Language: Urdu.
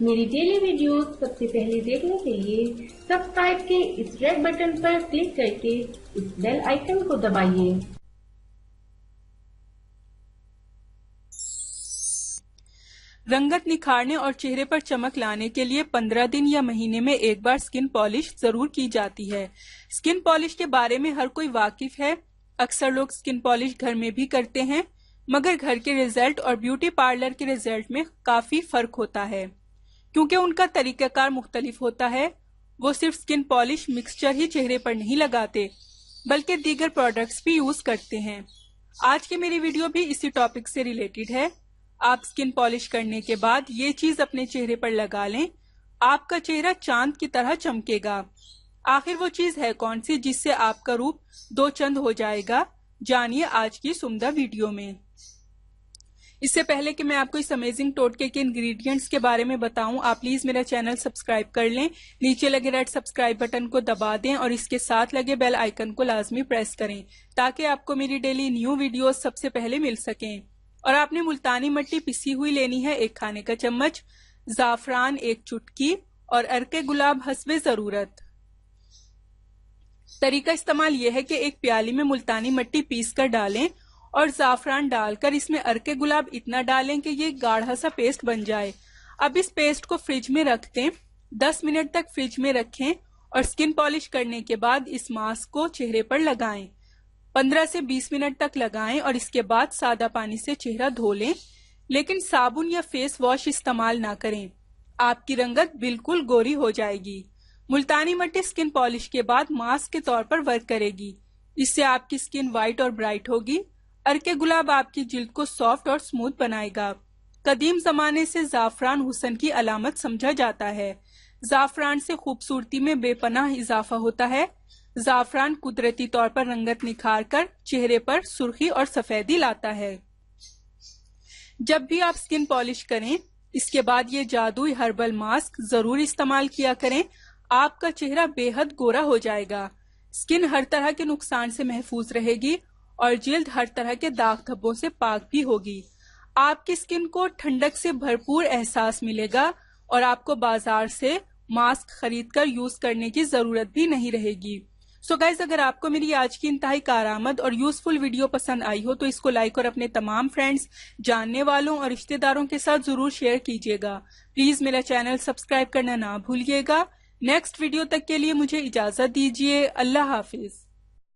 میری ڈیلی ویڈیوز سب سے پہلے دیکھنے کے لیے سبسکرائب کے اس ریڈ بٹن پر کلک کر کے اس بیل آئیکن کو دبائیے۔ رنگت نکھارنے اور چہرے پر چمک لانے کے لیے 15 دن یا مہینے میں ایک بار سکن پالش ضرور کی جاتی ہے۔ سکن پالش کے بارے میں ہر کوئی واقف ہے۔ اکثر لوگ سکن پالش گھر میں بھی کرتے ہیں، مگر گھر کے رزلٹ اور بیوٹی پارلر کے رزلٹ میں کافی فرق ہوتا ہے، کیونکہ ان کا طریقہ کار مختلف ہوتا ہے۔ وہ صرف سکن پالش مکسچر ہی چہرے پر نہیں لگاتے، بلکہ دیگر پروڈکٹس بھی یوز کرتے ہیں۔ آج کی میری ویڈیو بھی اسی ٹاپک سے ریلیٹڈ ہے۔ آپ سکن پالش کرنے کے بعد یہ چیز اپنے چہرے پر لگا لیں، آپ کا چہرہ چاند کی طرح چمکے گا۔ آخر وہ چیز ہے کون سی جس سے آپ کا روپ دو چند ہو جائے گا؟ جانیے آج کی سمدہ ویڈیو میں۔ اس سے پہلے کہ میں آپ کو اس امیزنگ ٹوٹکے کے انگریڈینٹس کے بارے میں بتاؤں، آپ پلیز میرا چینل سبسکرائب کر لیں، نیچے لگے ریڈ سبسکرائب بٹن کو دبا دیں اور اس کے ساتھ لگے بیل آئیکن کو لازمی پریس کریں تاکہ آپ کو میری ڈیلی نیو ویڈیوز سب سے پہلے مل سکیں۔ اور آپ نے ملتانی مٹی پسی ہوئی لینی ہے 1 کھانے کا چمچ، زعفران 1 چٹکی اور عرق گلاب حسب ضرورت۔ طریقہ استعمال یہ ہے کہ ایک پیالی میں ملتانی مٹی پیس کر ڈالیں اور زعفران ڈال کر اس میں عرق گلاب اتنا ڈالیں کہ یہ گاڑھا سا پیسٹ بن جائے۔ اب اس پیسٹ کو فریج میں رکھ دیں، 10 منٹ تک فریج میں رکھیں اور سکن پالش کرنے کے بعد اس ماسک کو چہرے پر لگائیں۔ 15 سے 20 منٹ تک لگائیں اور اس کے بعد سادہ پانی سے چہرہ دھو لیں، لیکن صابن یا فیس واش استعمال نہ کریں۔ آپ کی رنگت بالکل گوری ہو جائے گی۔ ملتانی مٹی سکن پالش کے بعد ماسک کے طور پر ورک کرے گی، اس سے آپ کی سکن وائٹ اور برائٹ ہوگی۔ عرق گلاب آپ کی جلد کو سافٹ اور سموتھ بنائے گا۔ قدیم زمانے سے زعفران حسن کی علامت سمجھا جاتا ہے۔ زعفران سے خوبصورتی میں بے پناہ اضافہ ہوتا ہے۔ زعفران قدرتی طور پر رنگت نکھار کر چہرے پر سرخی اور سفیدی لاتا ہے۔ جب بھی آپ سکن پالش کریں، اس کے بعد یہ جادوئی ہربل ماسک ضرور استعمال کیا کریں۔ آپ کا چہرہ بے حد گورا ہو جائے گا، سکن ہر طرح کے نقصان سے محفوظ رہے گی اور جلد ہر طرح کے داغ دھبوں سے پاک بھی ہوگی۔ آپ کی سکن کو ٹھنڈک سے بھرپور احساس ملے گا اور آپ کو بازار سے ماسک خرید کر یوز کرنے کی ضرورت بھی نہیں رہے گی۔ سو گائز، اگر آپ کو میری آج کی انتہائی کارآمد اور یوزفل ویڈیو پسند آئی ہو تو اس کو لائک اور اپنے تمام فرینڈز، جاننے والوں اور رشتہ داروں کے ساتھ ضرور شیئر کیجیے گا۔ پلیز میرا چینل سبسکرائب کرنا نہ بھولیے گا۔ نیکسٹ ویڈیو تک کے لیے مجھے اجازت دیجیے۔ اللہ حافظ۔